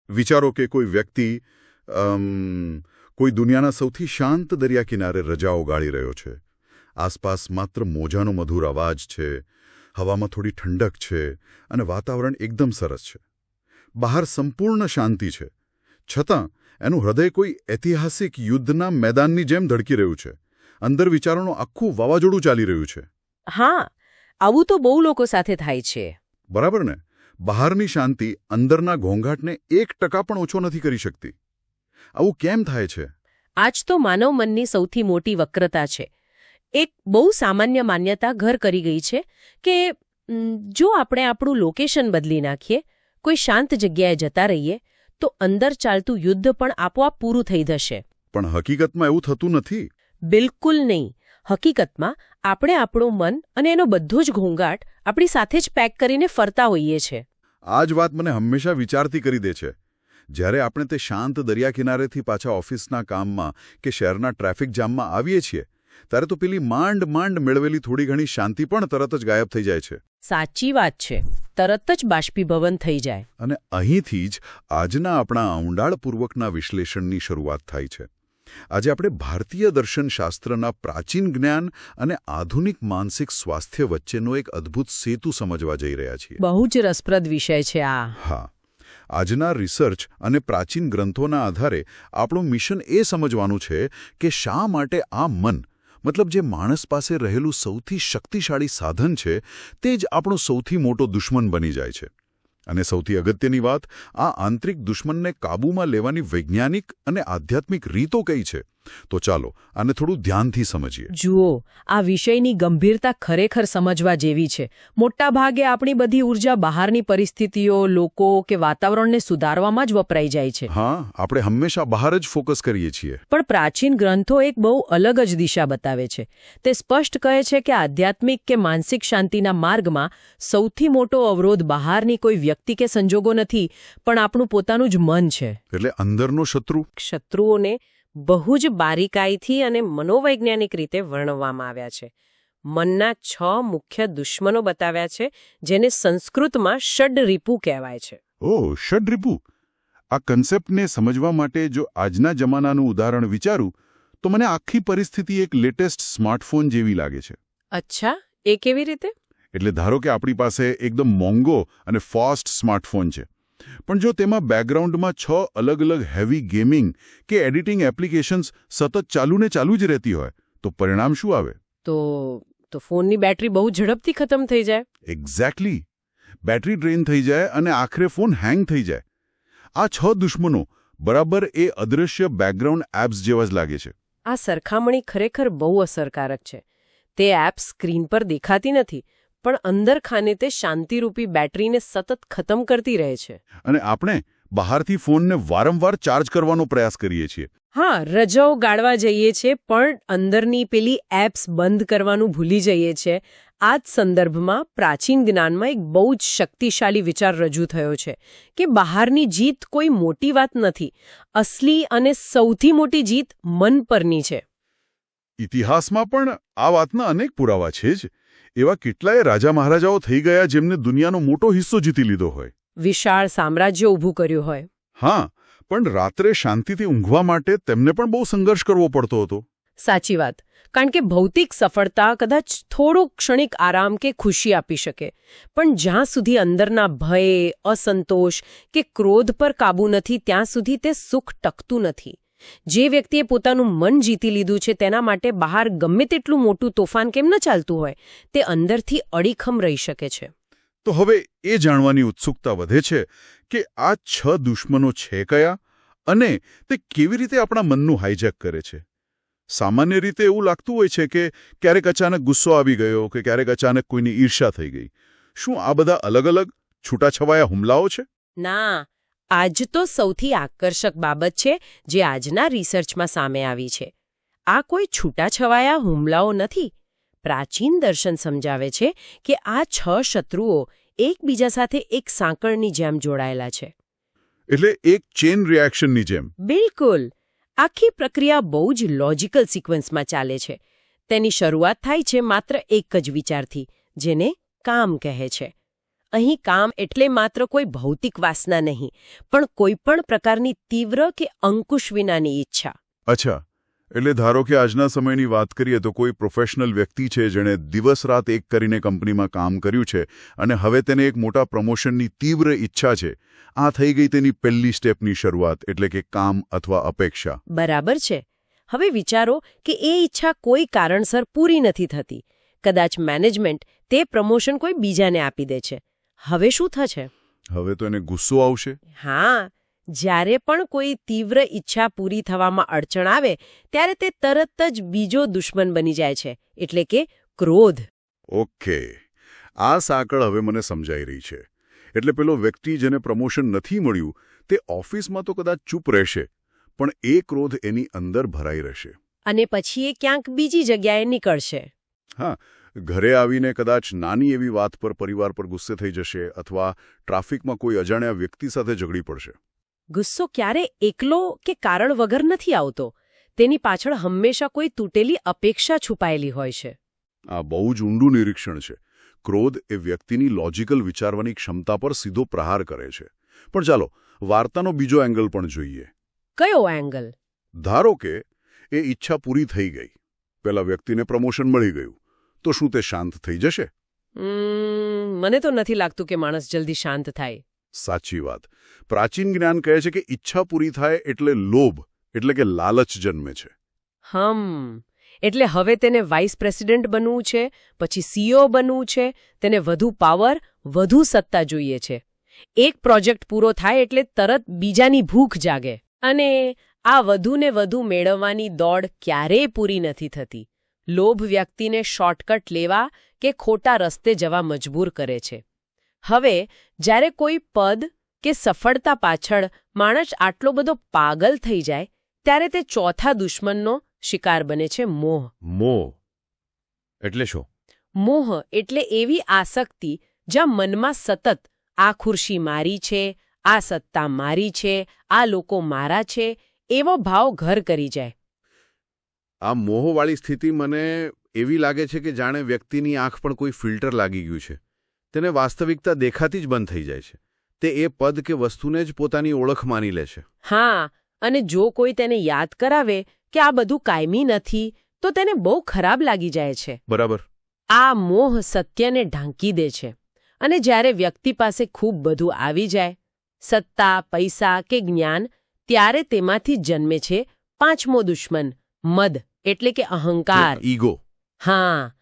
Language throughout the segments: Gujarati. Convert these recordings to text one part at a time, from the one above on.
વિચારો કે કોઈ વ્યક્તિ કોઈ દુનિયાના સૌથી શાંત દરિયા કિનારે રજાઓ ગાળી રહ્યો છે. આસપાસ માત્ર મોજાનો મધુર અવાજ છે, હવામાં થોડી ઠંડક છે અને વાતાવરણ એકદમ સરસ છે. બહાર સંપૂર્ણ શાંતિ છે, છતાં એનું હૃદય કોઈ ઐતિહાસિક યુદ્ધના મેદાનની જેમ ધડકી રહ્યું છે. અંદર વિચારોનું આખું વાવાઝોડું ચાલી રહ્યું છે. હા, આવું તો બહુ લોકો સાથે થાય છે. બરાબર ને? બહારની શાંતિ અંદરના ઘોંઘાટને 1% પણ ઓછો નથી કરી શકતી. આવું કેમ થાય છે? આજ તો માનવ મનની સૌથી મોટી વક્રતા છે. એક બહુ સામાન્ય માન્યતા ઘર કરી ગઈ છે કે જો આપણે આપણું લોકેશન બદલી નાખીએ, કોઈ શાંત જગ્યાએ જતા રહીએ, તો અંદર ચાલતું યુદ્ધ પણ આપોઆપ પૂરું થઈ જશે. પણ હકીકતમાં એવું થતું નથી. બિલકુલ નહીં. હકીકતમાં આપણે આપણું મન અને એનો બધો જ ઘોંઘાટ આપણી સાથે જ પેક કરીને ફરતા હોઈએ છીએ. આ જ વાત મને હંમેશા વિચારતી કરી દે છે. જ્યારે આપણે તે શાંત દરિયા કિનારેથી પાછા ઓફિસના કામમાં કે શહેરના ટ્રાફિક જામમાં આવીએ છીએ, ત્યારે તો પેલી માંડ મેળવેલી થોડી ઘણી શાંતિ પણ તરત જ ગાયબ થઈ જાય છે. સાચી વાત છે. તરત જ બાષ્પીભવન થઈ જાય. અને અહીંથી જ આજના આપણા ઊંડાણપૂર્વકના વિશ્લેષણની શરૂઆત થાય છે. આજે આપણે ભારતીય દર્શનશાસ્ત્રના પ્રાચીન જ્ઞાન અને આધુનિક માનસિક સ્વાસ્થ્ય વચ્ચેનો એક અદ્ભુત સેતુ સમજવા જઈ રહ્યા છીએ. બહુ જ રસપ્રદ વિષય છે આ. હા. આજના રિસર્ચ અને પ્રાચીન ગ્રંથોના આધારે આપણું મિશન એ સમજવાનું છે કે શા માટે આ મન, મતલબ જે માણસ પાસે રહેલું સૌથી શક્તિશાળી સાધન છે, તે જ આપણો સૌથી મોટો દુશ્મન બની જાય છે. અને સૌથી અગત્યની વાત, આ આંતરિક દુશ્મનને કાબૂમાં લેવાની વૈજ્ઞાનિક અને આધ્યાત્મિક રીતો કઈ છે? તો ચાલો આને થોડું ધ્યાનથી સમજીએ. જુઓ, આ વિષયની ગંભીરતા ખરેખર સમજવા જેવી છે. મોટા ભાગે આપણી બધી ઊર્જા બહારની પરિસ્થિતિઓ, લોકો કે વાતાવરણને સુધારવામાં જ વપરાઈ જાય છે. હા, આપણે હંમેશા બહાર જ ફોકસ કરીએ છીએ. પણ પ્રાચીન ગ્રંથો એક બહુ અલગ જ દિશા બતાવે છે. તે સ્પષ્ટ કહે છે કે આધ્યાત્મિક કે માનસિક શાંતિના માર્ગમાં સૌથી મોટો અવરોધ બહારની કોઈ વ્યક્તિ કે સંજોગો નથી, પણ આપણું પોતાનું જ મન છે. એટલે અંદરનો શત્રુ. શત્રુઓને બહુ જ બારીકાઈથી અને મનોવૈજ્ઞાનિક રીતે વર્ણવવામાં આવ્યા છે. મનના 6 મુખ્ય દુશ્મનો બતાવ્યા છે, જેને સંસ્કૃતમાં ષડરિપુ કહેવાય છે. ઓહ, ષડરિપુ. આ કન્સેપ્ટને સમજવા માટે જો આજના જમાનાનું ઉદાહરણ વિચારું, તો મને આખી પરિસ્થિતિ એક લેટેસ્ટ સ્માર્ટફોન જેવી લાગે છે. અચ્છા, એ કેવી રીતે? એટલે ધારો કે આપણી પાસે એકદમ મોંઘો અને ફાસ્ટ સ્માર્ટફોન છે, પણ જો તેમાં બેકગ્રાઉન્ડમાં 6 અલગ હેવી ગેમિંગ કે એડિટિંગ એપ્લિકેશન્સ સતત ચાલુ જ રહેતી હોય, તો પરિણામ શું આવે? તો ફોનની બેટરી બહુ ઝડપથી ખતમ થઈ જાય. એક્ઝેક્ટલી. બેટરી ડ્રેન થઈ જાય અને આખરે ફોન હેંગ થઈ જાય. આ 6 દુશ્મનો બરાબર એ અદૃશ્ય બેકગ્રાઉન્ડ એપ્સ જેવા જ લાગે છે. આ સરખામણી ખરેખર બહુ અસરકારક છે. તે એપ્સ સ્ક્રીન પર દેખાતી નથી, પણ અંદર ખાને તે શાંતિરૂપી બેટરીને સતત ખતમ કરતી રહે છે. અને આપણે બહારથી ફોનને વારંવાર ચાર્જ કરવાનો પ્રયાસ કરીએ છીએ. હા, રજાઓ ગાળવા જઈએ છીએ, પણ અંદરની પેલી એપ્સ બંધ કરવાનું ભૂલી જઈએ છીએ. આ જ સંદર્ભમાં પ્રાચીન જ્ઞાનમાં એક બહુ જ શક્તિશાળી વિચાર રજૂ થયો છે કે બહારની જીત કોઈ મોટી વાત નથી. અસલી અને સૌથી મોટી જીત મન પરની છે. ઇતિહાસમાં પણ આ વાતના અનેક પુરાવા છે જ. એવા કેટલાય રાજા મહારાજાઓ થઈ ગયા જેમને દુનિયાનો મોટો હિસ્સો જીતી લીધો હોય, વિશાળ સામ્રાજ્ય ઊભું કર્યું હોય. હા, પણ રાત્રે શાંતિથી ઊંઘવા માટે તેમને પણ બહુ સંઘર્ષ કરવો પડતો હતો. સાચી વાત. કારણ કે ભૌતિક સફળતા કદાચ થોડો ક્ષણિક આરામ કે ખુશી આપી શકે, પણ જ્યાં સુધી અંદરના ભય, અસંતોષ કે ક્રોધ પર કાબૂ નથી, ત્યાં સુધી તે સુખ ટકતું નથી. જે વ્યક્તિએ પોતાનું મન જીતી લીધું છે, તેના માટે બહાર ગમે તેટલું મોટું તોફાન કેમ ન ચાલતું હોય, તે અંદરથી અડીખમ રહી શકે છે. તો હવે એ જાણવાની ઉત્સુકતા વધે છે કે આ 6 દુશ્મનો છે કયા અને તે કેવી રીતે આપણા મનનું હાઇજેક કરે છે. સામાન્ય રીતે એવું લાગતું હોય છે કે ક્યારેક અચાનક ગુસ્સો આવી ગયો કે ક્યારેક અચાનક કોઈની ઈર્ષા થઈ ગઈ. શું આ બધા અલગ છૂટાછવાયા હુમલાઓ છે? ના, આજ તો સૌથી આકર્ષક બાબત છે જે આજના રિસર્ચમાં સામે આવી છે. આ કોઈ છૂટાછવાયા હુમલાઓ નથી. પ્રાચીન દર્શન સમજાવે છે કે આ 6 શત્રુઓ એકબીજા સાથે એક સાંકળની જેમ જોડાયેલા છે. એટલે એક ચેન રિએક્શનની જેમ. બિલકુલ. આખી પ્રક્રિયા બહુ જ લોજિકલ સિક્વન્સમાં ચાલે છે. તેની શરૂઆત થાય છે માત્ર એક જ વિચારથી, જેને કામ કહે છે. અહીં કામ એટલે માત્ર કોઈ ભૌતિક વાસના નહીં, પણ કોઈ પણ પ્રકારની તીવ્ર કે અંકુશ વિનાની ઈચ્છા. અચ્છા, એટલે ધારો કે આજના સમયની વાત કરીએ તો કોઈ પ્રોફેશનલ વ્યક્તિ છે જેણે દિવસ રાત એક કરીને કંપનીમાં કામ કર્યું છે અને હવે તેને એક મોટા પ્રમોશનની તીવ્ર ઈચ્છા છે. આ થઈ ગઈ તેની પહેલી સ્ટેપની શરૂઆત, એટલે કે કામ અથવા અપેક્ષા. બરાબર છે. હવે વિચારો કે એ ઈચ્છા કોઈ કારણસર પૂરી નથી થતી. કદાચ મેનેજમેન્ટ તે પ્રમોશન કોઈ બીજાને આપી દે છે. હવે શું થશે? હવે તો એને ગુસ્સો આવશે. હા, જ્યારે પણ કોઈ તીવ્ર ઈચ્છા પૂરી થવામાં અડચણ આવે ત્યારે તે તરત જ બીજો દુશ્મન બની જાય છે, એટલે કે ક્રોધ. ઓકે, આ સાંકળ હવે મને સમજાઈ રહી છે. એટલે પેલો વ્યક્તિ જેને પ્રમોશન નથી મળ્યું તે ઓફિસમાં તો કદાચ ચૂપ રહેશે, પણ એ ક્રોધ એની અંદર ભરાઈ રહેશે. અને પછી એ ક્યાંક બીજી જગ્યાએ નીકળશે. હા, ઘરે આવીને કદાચ નાની એવી વાત પર પરિવાર પર ગુસ્સે થઈ જશે અથવા ટ્રાફિકમાં કોઈ અજાણ્યા વ્યક્તિ સાથે ઝઘડી પડશે. ગુસ્સો ક્યારે એકલો કે કારણ વગર નથી આવતો. તેની પાછળ હંમેશા કોઈ તૂટેલી અપેક્ષા છુપાયેલી હોય છે. આ બહુ જ ઊંડું નિરીક્ષણ છે. ક્રોધ એ વ્યક્તિની લોજિકલ વિચારવાની ક્ષમતા પર સીધો પ્રહાર કરે છે. પણ ચાલો, વાર્તાનો બીજો એંગલ પણ જોઈએ. કયો એંગલ? ધારો કે એ ઈચ્છા પૂરી થઈ ગઈ, પેલા વ્યક્તિને પ્રમોશન મળી ગયું, તો શું તે શાંત થઈ જશે? મને તો નથી લાગતું કે માણસ જલ્દી શાંત થાય. સાચી વાત. પ્રાચીન જ્ઞાન કહે છે કે ઈચ્છા પૂરી થાય એટલે લોભ, એટલે કે લાલચ જન્મે છે. એટલે હવે તેને વાઇસ પ્રેસિડેન્ટ બનવું છે, પછી સીઈઓ બનવું છે, તેને વધુ પાવર, વધુ સત્તા જોઈએ છે. એક પ્રોજેક્ટ પૂરો થાય એટલે તરત બીજાની ભૂખ જાગે. અને આ વધુને વધુ મેળવવાની દોડ ક્યારેય પૂરી નથી થતી. લોભ વ્યક્તિને શોર્ટકટ લેવા કે ખોટા રસ્તે જવા મજબૂર કરે છે. હવે જ્યારે કોઈ પદ કે સફળતા પાછળ માણસ આટલો બધો પાગલ થઈ જાય ત્યારે તે ચોથા દુશ્મનનો શિકાર બને છે. મોહ એટલે શું? મોહ એટલે એવી આસક્તિ જ્યાં મનમાં સતત આ ખુરશી મારી છે, આ સત્તા મારી છે, આ લોકો મારા છે, એવો ભાવ ઘર કરી જાય. આ મોહવાળી સ્થિતિ મને એવી લાગે છે કે જાણે વ્યક્તિની આંખ પણ કોઈ ફિલ્ટર લાગી ગયું છે. તેને વાસ્તવિકતા દેખાતી જ બંધ થઈ જાય છે. તે એ પદ કે વસ્તુને જ પોતાની ઓળખ માની લે છે. હા, અને જો કોઈ તેને યાદ કરાવે કે આ બધું કાયમી નથી તો તેને બહુ ખરાબ લાગી જાય છે. બરાબર. આ મોહ સત્યને ઢાંકી દે છે. અને જ્યારે વ્યક્તિ પાસે ખૂબ બધું આવી જાય, સત્તા, પૈસા કે જ્ઞાન, ત્યારે તેમાંથી જન્મે છે પાંચમો દુશ્મન, મદ, એટલે કે અહંકાર. ઈગો. હા,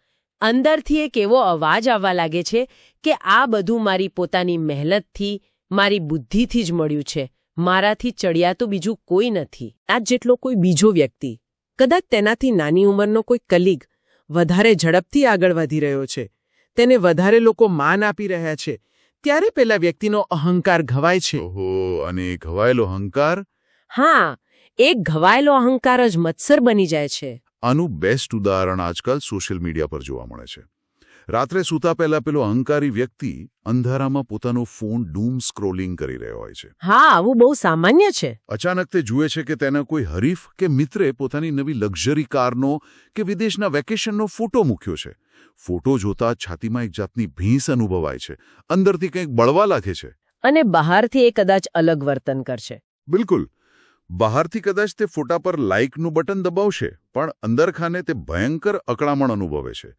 અંદરથી એક એવો અવાજ આવવા લાગે છે કે આ બધું મારી પોતાની મહેનતથી, મારી બુદ્ધિથી જ મળ્યું છે. મારાથી ચડિયાતું બીજું કોઈ નથી. આ જેટલો કોઈ બીજો વ્યક્તિ, કદાચ તેનાથી નાની ઉંમરનો કોઈ કલીગ, વધારે ઝડપથી આગળ વધી રહ્યો છે, તેને વધારે લોકો માન આપી રહ્યા છે, ત્યારે પેલા વ્યક્તિનો અહંકાર ઘવાય છે. ઓહો, અને ઘવાયેલો અહંકાર? હા, એક ઘવાયેલો અહંકાર જ મત્સર બની જાય છે. આનું બેસ્ટ ઉદાહરણ આજકાલ સોશિયલ મીડિયા પર જોવા મળે છે. રાત્રે સૂતા પહેલા પેલો અહંકારી વ્યક્તિ અંધારામાં પોતાનો ફોન ડૂમ સ્ક્રોલિંગ કરી રહ્યો હોય છે. હા, આવું બહુ સામાન્ય છે. અચાનક તે જુએ છે કે તેના કોઈ હરીફ કે મિત્રે પોતાની નવી લક્ઝરી કારનો કે વિદેશના વેકેશનનો ફોટો મૂક્યો છે. ફોટો જોતા છાતીમાં એક જાતની ભીંસ અનુભવાય છે. અંદરથી કંઈક બળવા લાગે છે. અને બહારથી એ કદાચ અલગ વર્તન કરશે. બિલકુલ. બહારથી કદાચ તે ફોટા પર લાઇકનું બટન દબાવશે, પણ અંદરખાને તે ભયંકર અકળામણ અનુભવે છે.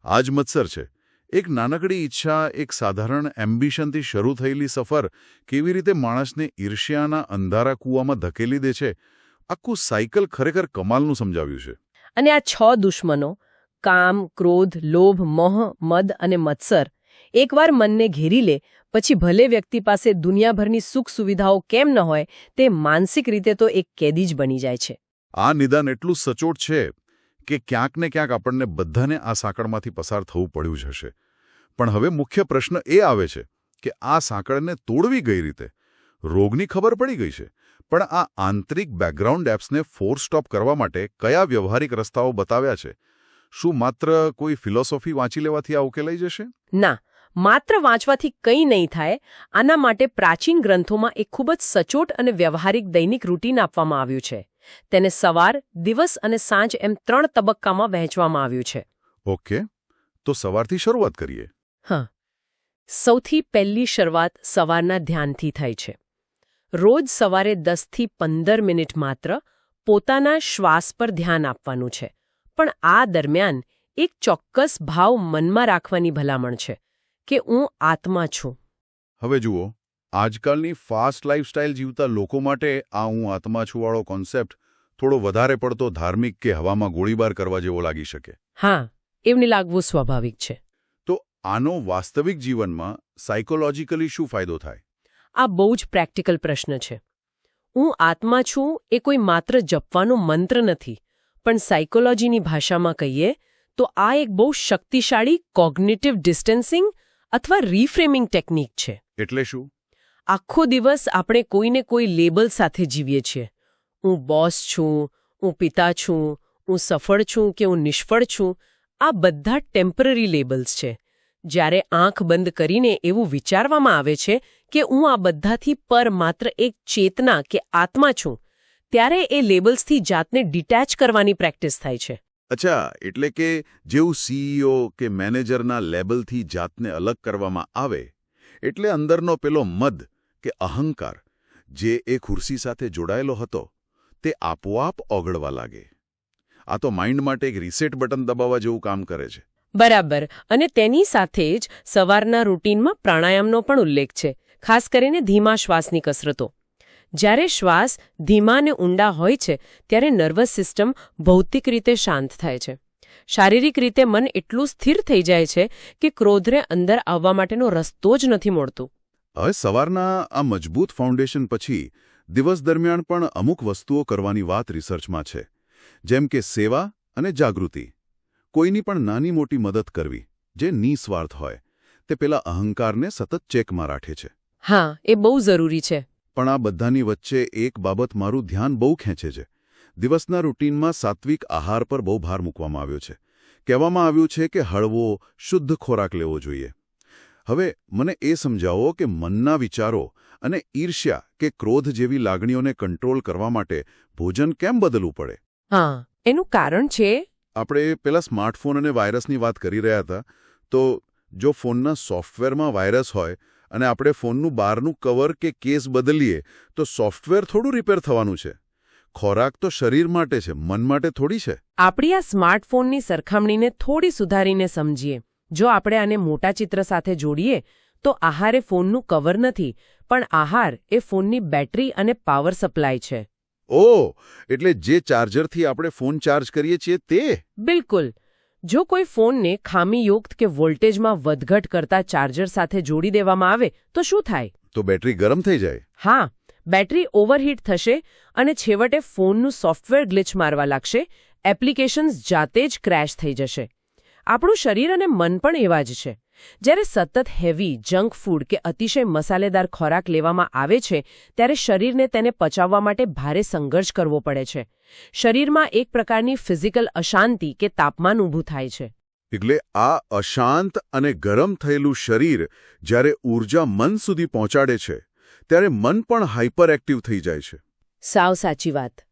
આ જ મત્સર છે. એક નાનકડી ઈચ્છા, એક સાધારણ એમ્બિશનથી શરૂ થયેલી સફર કેવી રીતે માણસને ઈર્ષ્યાના અંધારા કૂવામાં ધકેલી દે છે. આખું સાયકલ ખરેખર કમાલનું સમજાવ્યું છે. અને આ 6 દુશ્મનો, કામ, ક્રોધ, લોભ, મોહ, મદ અને મત્સર, એકવાર મનને ઘેરી લે પછી ભલે વ્યક્તિ પાસે દુનિયાભરની સુખ સુવિધાઓ કેમ ન હોય, તે માનસિક રીતે તો એક કેદી જ બની જાય છે. આ નિદાન એટલું સચોટ છે કે ક્યાંક ને ક્યાંક આપણને બધાને આ સાંકળમાંથી પસાર થવું પડ્યું જ હશે. પણ હવે મુખ્ય પ્રશ્ન એ આવે છે કે આ સાંકળને તોડવી કઈ રીતે? રોગની ખબર પડી ગઈ છે, પણ આ આંતરિક બેકગ્રાઉન્ડ એપ્સને ફોર્સ સ્ટોપ કરવા માટે કયા વ્યવહારિક રસ્તાઓ બતાવ્યા છે? શું માત્ર કોઈ ફિલોસોફી વાંચી લેવાથી આ ઉકેલાઈ જશે? ના, માત્ર વાંચવાથી કંઈ નહીં થાય. આના માટે પ્રાચીન ગ્રંથોમાં એક ખૂબ જ સચોટ અને વ્યવહારિક દૈનિક રૂટીન આપવામાં આવ્યું છે. તેને સવાર, દિવસ અને સાંજ એમ 3 તબક્કામાં વહેંચવામાં આવ્યું છે. ઓકે, તો સવારથી શરૂઆત કરીએ. હા, સૌથી પહેલી શરૂઆત સવારના ધ્યાનથી થાય છે. રોજ સવારે 10 થી 15 મિનિટ માત્ર પોતાના શ્વાસ પર ધ્યાન આપવાનું છે. પણ આ દરમિયાન એક ચોક્કસ ભાવ મનમાં રાખવાની ભલામણ છે કે હું આત્મા છું. હવે જુઓ, આજકાલની ફાસ્ટ લાઇફસ્ટાઇલ જીવતા લોકો માટે આ હું આત્મા છુંવાળો કોન્સેપ્ટ થોડો વધારે પડતો ધાર્મિક કે હવામાં ગોળીબાર કરવા જેવો લાગી શકે. હા, એમને લાગવું સ્વાભાવિક છે. તો આનો વાસ્તવિક જીવનમાં સાયકોલોજીકલી શું ફાયદો થાય? આ બહુ જ પ્રેક્ટિકલ પ્રશ્ન છે. હું આત્મા છું એ કોઈ માત્ર જપવાનો મંત્ર નથી, પણ સાયકોલોજીની ભાષામાં કહીએ તો આ એક બહુ શક્તિશાળી કોગ્નિટિવ ડિસ્ટન્સિંગ અથવા રીફ્રેમિંગ ટેકનિક છે. એટલે શું? આખો દિવસ આપણે કોઈને કોઈ લેબલ સાથે જીવીએ છીએ. હું બોસ છું, હું પિતા છું, હું સફળ છું કે હું નિષ્ફળ છું. આ બધા ટેમ્પરરી લેબલ્સ છે. જ્યારે આંખ બંધ કરીને એવું વિચારવામાં આવે છે કે હું આ બધાથી પર માત્ર એક ચેતના કે આત્મા છું, ત્યારે એ લેબલ્સથી જાતને ડિટેચ કરવાની પ્રેક્ટિસ થાય છે. અચ્છા, એટલે કે જેવું સીઈઓ કે મેનેજરના લેબલથી જાતને અલગ કરવામાં આવે એટલે અંદરનો પેલો મદ કે અહંકાર જે એ ખુરશી સાથે જોડાયેલો હતો તે આપોઆપ ઓગળવા લાગે. આ તો માઇન્ડ માટે એક રીસેટ બટન દબાવવા જેવું કામ કરે છે. બરાબર. અને તેની સાથે જ સવારના રૂટીનમાં પ્રાણાયામનો પણ ઉલ્લેખ છે, ખાસ કરીને ધીમા શ્વાસની કસરતો. જ્યારે શ્વાસ ધીમા અને ઊંડા હોય છે ત્યારે નર્વસ સિસ્ટમ ભૌતિક રીતે શાંત થાય છે. શારીરિક રીતે મન એટલું સ્થિર થઈ જાય છે કે ક્રોધને અંદર આવવા માટેનો રસ્તો જ નથી મળતું. હવે સવારના આ મજબૂત ફાઉન્ડેશન પછી દિવસ દરમિયાન પણ અમુક વસ્તુઓ કરવાની વાત રિસર્ચમાં છે, જેમ કે સેવા અને જાગૃતિ. કોઈની પણ નાની મોટી મદદ કરવી જે નિસ્વાર્થ હોય તે પેલા અહંકારને સતત ચેકમાં રાખે છે. હા, એ બહુ જરૂરી છે. પણ આ બધાની વચ્ચે એક બાબત મારું ધ્યાન બહુ ખેંચે છે. દિવસના રૂટીનમાં સાત્વિક આહાર પર બહુ ભાર મૂકવામાં આવ્યો છે. કહેવામાં આવ્યું છે કે હળવો, શુદ્ધ ખોરાક લેવો જોઈએ. હવે મને એ સમજાવો કે મનના વિચારો અને ઈર્ષ્યા કે ક્રોધ જેવી લાગણીઓને કંટ્રોલ કરવા માટે ભોજન કેમ બદલવું પડે? હા, એનું કારણ છે આપણે પેલા સ્માર્ટફોન અને વાયરસની વાત કરી રહ્યા હતા, તો જો ફોનના સોફ્ટવેરમાં વાયરસ હોય અને આપણે ફોનનું બહારનું કવર કે કેસ બદલીએ તો સોફ્ટવેર થોડું રિપેર થવાનું છે. ખોરાક તો શરીર માટે છે, મન માટે થોડી છે. આપણી આ સ્માર્ટફોનની સરખામણીને થોડી સુધારીને સમજીએ. જો આપણે આને મોટા ચિત્ર સાથે જોડીએ તો આહાર એ ફોનનું કવર નથી, પણ આહાર એ ફોનની બેટરી અને પાવર સપ્લાય છે. ઓહ, એટલે જે ચાર્જરથી આપણે ફોન ચાર્જ કરીએ છીએ તે? બિલકુલ. જો કોઈ ફોનને ખામીયુક્ત કે વોલ્ટેજમાં વધઘટ કરતા ચાર્જર સાથે જોડી દેવામાં આવે તો શું થાય? તો બેટરી ગરમ થઈ જાય. હા, બેટરી ઓવરહીટ થશે અને છેવટે ફોનનું સોફ્ટવેર ગ્લિચ મારવા લાગશે. એપ્લિકેશન્સ જાતે જ ક્રેશ થઈ જશે. આપણું શરીર અને મન પણ એવા જ છે. જ્યારે સતત હેવી જંક ફૂડ કે અતિશય મસાલેદાર ખોરાક લેવામાં આવે છે ત્યારે શરીરને તેને પચાવવા માટે ભારે સંઘર્ષ કરવો પડે છે. શરીરમાં એક પ્રકારની ફિઝિકલ અશાંતિ કે તાપમાન ઊભું થાય છે. એટલે આ અશાંત અને ગરમ થયેલું શરીર જ્યારે ઊર્જા મન સુધી પહોંચાડે છે ત્યારે મન પણ હાઇપર એક્ટિવ થઈ જાય છે. સાવ સાચી વાત.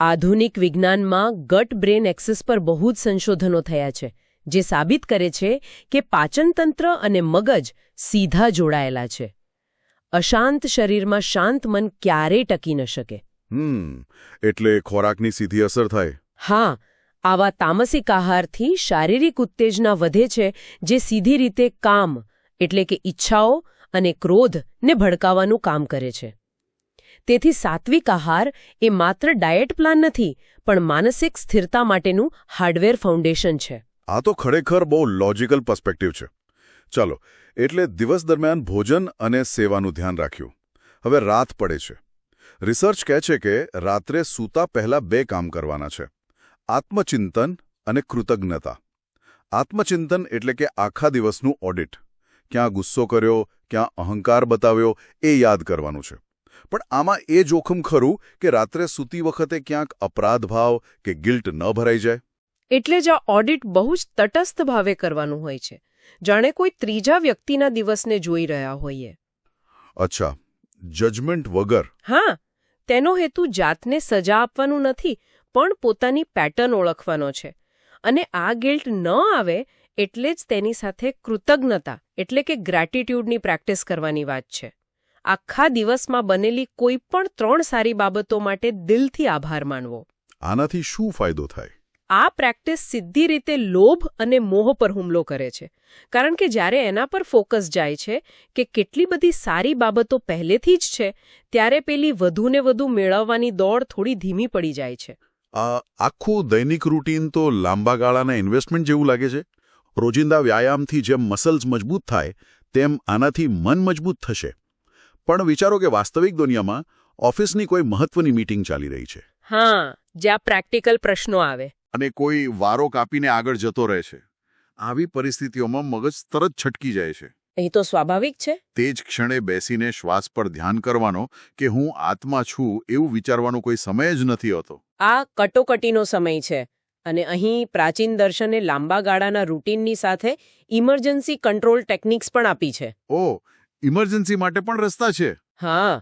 આધુનિક વિજ્ઞાનમાં ગટ બ્રેન એક્સિસ પર બહુ જ સંશોધનો થયા છે, જે સાબિત કરે છે કે પાચનતંત્ર અને મગજ સીધા જોડાયેલા છે. અશાંત શરીરમાં શાંત મન ક્યારેય ટકી ન શકે. એટલે ખોરાકની સીધી અસર થાય. હા, આવા તામસિક આહારથી શારીરિક ઉત્તેજના વધે છે, જે સીધી રીતે કામ એટલે કે ઈચ્છાઓ અને ક્રોધને ભડકાવવાનું કામ કરે છે. તેથી સાત્વિક આહાર એ માત્ર ડાયટ પ્લાન નથી, પણ માનસિક સ્થિરતા માટેનું હાર્ડવેર ફાઉન્ડેશન છે. આ તો ખરેખર બહુ લોજિકલ પર્સ્પેક્ટિવ છે. ચાલો, એટલે દિવસ દરમિયાન ભોજન અને સેવાનું ધ્યાન રાખ્યું. હવે રાત પડે છે. રિસર્ચ કહે છે કે રાત્રે સૂતા પહેલા 2 કામ કરવાના છે: આત્મચિંતન અને કૃતજ્ઞતા. આત્મચિંતન એટલે કે આખા દિવસનું ઓડિટ. ક્યાં ગુસ્સો કર્યો, ક્યાં અહંકાર બતાવ્યો એ યાદ કરવાનું છે. પણ આમાં એ જોખમ ખરું કે રાત્રે સૂતી વખતે ક્યાંક અપરાધ ભાવ કે ગિલ્ટ ન ભરાઈ જાય. એટલે જ આ ઓડિટ બહુ જ તટસ્થ ભાવે કરવાનું હોય છે, જાણે કોઈ ત્રીજા વ્યક્તિના દિવસને જોઈ રહ્યા હોઈએ. અચ્છા, જજમેન્ટ વગર. હા, તેનો હેતુ જાતને સજા આપવાનું નથી, પણ પોતાની પેટર્ન ઓળખવાનો છે. અને આ ગિલ્ટ ન આવે એટલે જ તેની સાથે કૃતજ્ઞતા એટલે કે ગ્રેટિટ્યૂડની પ્રેક્ટિસ કરવાની વાત છે. આખા દિવસમાં બનેલી કોઈ પણ 3 સારી બાબતો માટે દિલથી આભાર માનવો. આનાથી શું ફાયદો થાય? આ પ્રેક્ટિસ સીધી રીતે લોભ અને મોહ પર હુમલો કરે છે. કારણ કે જ્યારે એના પર ફોકસ જાય છે કે કેટલી બધી સારી બાબતો પહેલેથી જ છે, ત્યારે પેલી વધુને વધુ મેળવવાની દોડ થોડી ધીમી પડી જાય છે. આખું દૈનિક રૂટીન તો લાંબા ગાળાના ઇન્વેસ્ટમેન્ટ જેવું લાગે છે. રોજિંદા વ્યાયામથી જેમ મસલ્સ મજબૂત થાય તેમ આનાથી મન મજબૂત થશે. પણ વિચારો કે વાસ્તવિક દુનિયામાં ઓફિસની કોઈ મહત્વની મીટિંગ ચાલી રહી છે. હા, જ્યાં પ્રેક્ટિકલ પ્રશ્નો આવે અને કોઈ વારો કાપીને આગળ જતો રહે છે. આવી પરિસ્થિતિઓમાં મગજ તરત છટકી જાય છે. એ તો સ્વાભાવિક છે. તે જ ક્ષણે બેસીને શ્વાસ પર ધ્યાન કરવાનો કે હું આત્મા છું એવું વિચારવાનો કોઈ સમય જ નથી હોતો. આ કટોકટીનો સમય છે. અને અહીં પ્રાચીન દર્શને લાંબા ગાળાના રૂટીનની સાથે ઇમરજન્સી કંટ્રોલ ટેકનિક્સ પણ આપી છે. ઇમરજન્સી માટે પણ રસ્તા છે. હા,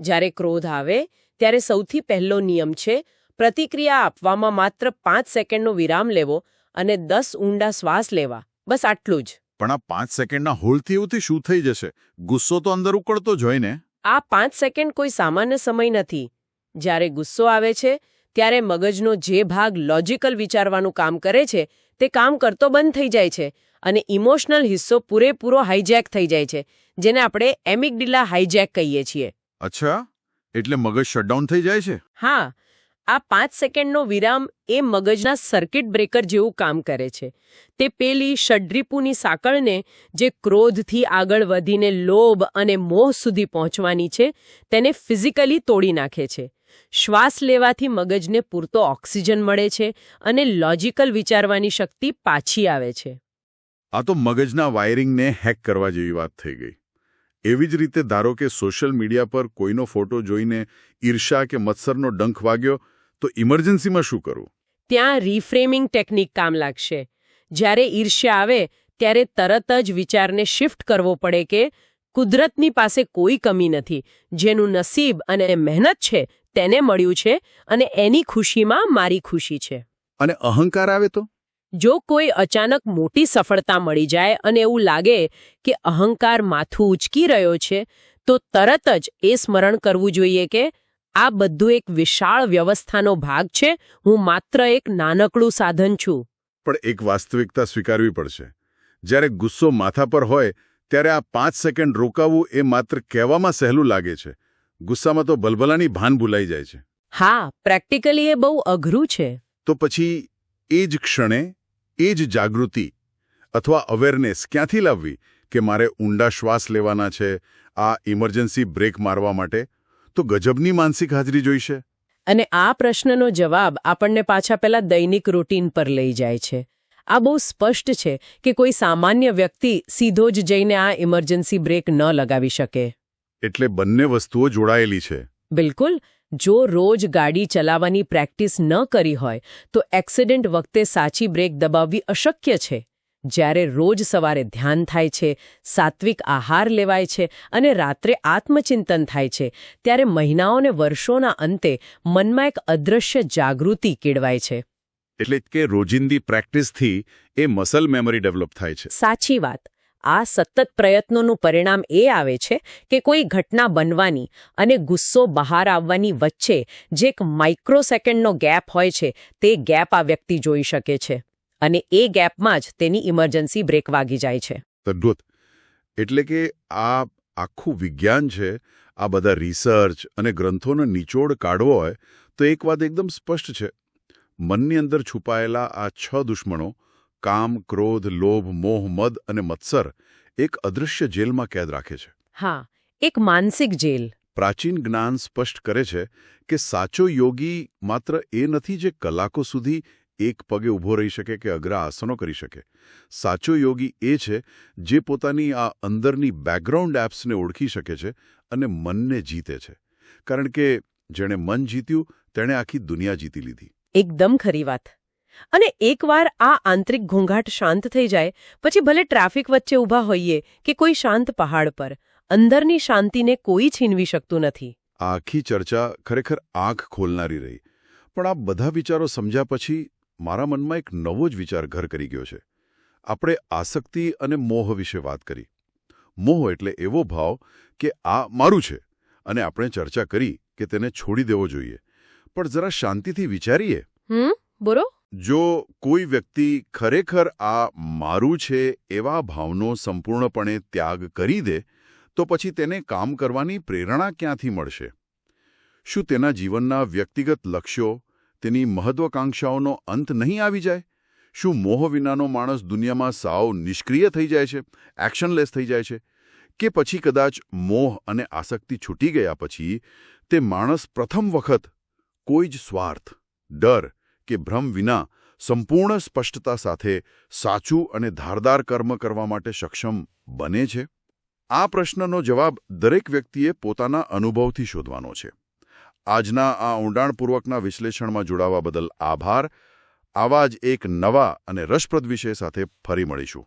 જ્યારે ક્રોધ આવે ત્યારે સૌથી પહેલો નિયમ છે પ્રતિક્રિયા આપવામાં માત્ર 5 સેકન્ડનો વિરામ લેવો અને 10 ઊંડા શ્વાસ લેવા. બસ આટલું જ. પણ આ 5 સેકન્ડના હોલ્ડથી એવું શું થઈ જશે? ગુસ્સો તો અંદર ઉકળતો જ હોય ને. આ 5 સેકન્ડ કોઈ સામાન્ય સમય નથી. જ્યારે ગુસ્સો આવે છે ત્યારે મગજનો જે ભાગ લોજિકલ વિચારવાનું કામ કરે છે તે કામ કરતો બંધ થઈ જાય છે અને ઇમોશનલ હિસ્સો પૂરેપૂરો હાઈજેક થઈ જાય છે, જેને આપણે એમિગડિલા હાઈજેક કહીએ છીએ. અચ્છા, એટલે મગજ શટડાઉન થઈ જાય છે? હા, આ 5 સેકન્ડનો વિરામ એ મગજના સર્કિટ બ્રેકર જેવું કામ કરે છે. તે પેલી ષડ્રિપુની સાંકળને જે ક્રોધથી આગળ વધીને લોભ અને મોહ સુધી પહોંચવાની છે તેને ફિઝિકલી તોડી નાખે છે. શ્વાસ લેવાથી મગજને પૂરતો ઓક્સિજન મળે છે અને લોજિકલ વિચારવાની શક્તિ પાછી આવે છે. આ તો મગજના વાયરિંગને હેક કરવા જેવી વાત થઈ ગઈ. એવી જ રીતે ધારો કે સોશિયલ મીડિયા પર કોઈનો ફોટો જોઈને ઈર્ષા કે મત્સરનો ડંખ વાગ્યો તો ઇમરજન્સીમાં શું કરવું? ત્યાં રિફ્રેમિંગ ટેકનિક કામ લાગશે. જ્યારે ઈર્ષ્યા આવે ત્યારે તરત જ વિચારને શિફ્ટ કરવો પડે કે કુદરતની પાસે કોઈ કમી નથી. જેનું નસીબ અને મહેનત છે તેને મળ્યું છે અને એની ખુશીમાં મારી ખુશી છે. અને અહંકાર આવે તો? જો કોઈ અચાનક મોટી સફળતા મળી જાય અને એવું લાગે કે અહંકાર માથું ઉચકી રહ્યો છે, તો તરત જ એ સ્મરણ કરવું જોઈએ કે આ બધું એક વિશાળ વ્યવસ્થાનો ભાગ છે. હું માત્ર એક નાનકડું સાધન છું. પણ એક વાસ્તવિકતા સ્વીકારવી પડશે. જ્યારે ગુસ્સો માથા પર હોય ત્યારે આ 5 સેકન્ડ રોકાવવું એ માત્ર કહેવામાં સહેલું લાગે છે. ગુસ્સામાં તો ભલભલાની ભાન ભૂલાઈ જાય છે. હા, પ્રેક્ટિકલી એ બહુ અઘરું છે. તો પછી એ જ ક્ષણે એ જ જાગૃતિ અથવા અવેરનેસ ક્યાંથી લાવવી કે મારે ઊંડા શ્વાસ લેવાના છે આ ઇમરજન્સી બ્રેક મારવા માટે? તો ગજબની માનસિક હાજરી જોઈશે. અને આ પ્રશ્નનો જવાબ આપણને પાછા પેલા દૈનિક રૂટીન પર લઈ જાય છે. આ બહુ સ્પષ્ટ છે કે કોઈ સામાન્ય વ્યક્તિ સીધો જ જઈને આ ઇમરજન્સી બ્રેક ન લગાવી શકે. એટલે બંને વસ્તુઓ જોડાયેલી છે. બિલકુલ. જો રોજ ગાડી ચલાવવાની પ્રેક્ટિસ ન કરી હોય તો એક્સિડન્ટ વખતે સાચી બ્રેક દબાવવી અશક્ય છે. જ્યારે રોજ સવારે ધ્યાન થાય છે, સાત્વિક આહાર લેવાય છે અને રાત્રે આત્મચિંતન થાય છે, ત્યારે મહિનાઓને વર્ષોના અંતે મનમાં એક અદૃશ્ય જાગૃતિ કેળવાય છે. એટલે કે રોજિંદી પ્રેક્ટિસથી એ મસલ મેમરી ડેવલપ થાય છે. સાચી વાત. આ સતત પ્રયત્નોનું પરિણામ એ આવે છે કે કોઈ ઘટના બનવાની અને ગુસ્સો બહાર આવવાની વચ્ચે જે એક માઇક્રોસેકન્ડનો ગેપ હોય છે તે ગેપ આ વ્યક્તિ જોઈ શકે છે અને એ ગેપમાં જ તેની ઇમરજન્સી બ્રેક વાગી જાય છે. અદ્ભુત. એટલે કે આ આખું વિજ્ઞાન છે. આ બધા રિસર્ચ અને ગ્રંથોનો નિચોડ કાઢવો હોય તો એક વાત એકદમ સ્પષ્ટ છે. મનની અંદર છુપાયેલા આ 6 દુશ્મનો કામ, ક્રોધ, લોભ, મોહ, મદ અને મત્સર એક અદૃશ્ય જેલમાં કેદ રાખે છે. હા, એક માનસિક જેલ. પ્રાચીન જ્ઞાન સ્પષ્ટ કરે છે કે સાચો યોગી માત્ર એ નથી જે કલાકો સુધી એક પગે ઊભો રહી શકે કે અઘરા આસનો કરી શકે. સાચો યોગી એ છે જે પોતાની આ અંદરની બેકગ્રાઉન્ડ એપ્સને ઓળખી શકે છે અને મનને જીતે છે. કારણ કે જેણે મન જીત્યું તેણે આખી દુનિયા જીતી લીધી. એકદમ ખરી વાત. અને એકવાર આ આંતરિક ઘોંઘાટ શાંત થઈ જાય પછી ભલે ટ્રાફિક વચ્ચે ઊભા હોઈએ કે કોઈ શાંત પહાડ પર, અંદરની શાંતિને કોઈ છીનવી શકતું નથી. આખી ચર્ચા ખરેખર આંખ ખોલનારી રહી. પણ આ બધા વિચારો સમજ્યા પછી મારા મનમાં એક નવો જ વિચાર ઘર કરી ગયો છે. આપણે આસક્તિ અને મોહ વિશે વાત કરી. મોહ એટલે એવો ભાવ કે આ મારું છે અને આપણે ચર્ચા કરી કે તેને છોડી દેવો જોઈએ. પણ જરા શાંતિથી વિચારીએ. બોલો. જો કોઈ વ્યક્તિ ખરેખર આ મારું છે એવા ભાવનો સંપૂર્ણપણે ત્યાગ કરી દે તો પછી તેને કામ કરવાની પ્રેરણા ક્યાંથી મળશે? શું તેના જીવનના વ્યક્તિગત લક્ષ્યો, તેની મહત્વાકાંક્ષાઓનો અંત નહીં આવી જાય? શું મોહ વિનાનો માણસ દુનિયામાં સાવ નિષ્ક્રિય થઈ જાય છે, એક્શનલેસ થઈ જાય છે? કે પછી કદાચ મોહ અને આસક્તિ છૂટી ગયા પછી તે માણસ પ્રથમ વખત કોઈ જ સ્વાર્થ, ડર કે ભ્રમ વિના સંપૂર્ણ સ્પષ્ટતા સાથે સાચું અને ધારદાર કર્મ કરવા માટે સક્ષમ બને છે? આ પ્રશ્નનો જવાબ દરેક વ્યક્તિએ પોતાના અનુભવથી શોધવાનો છે. આજના આ ઊંડાણપૂર્વકના વિશ્લેષણમાં જોડાવા બદલ આભાર. આવા જ એક નવા અને રસપ્રદ વિષય સાથે ફરી મળીશું.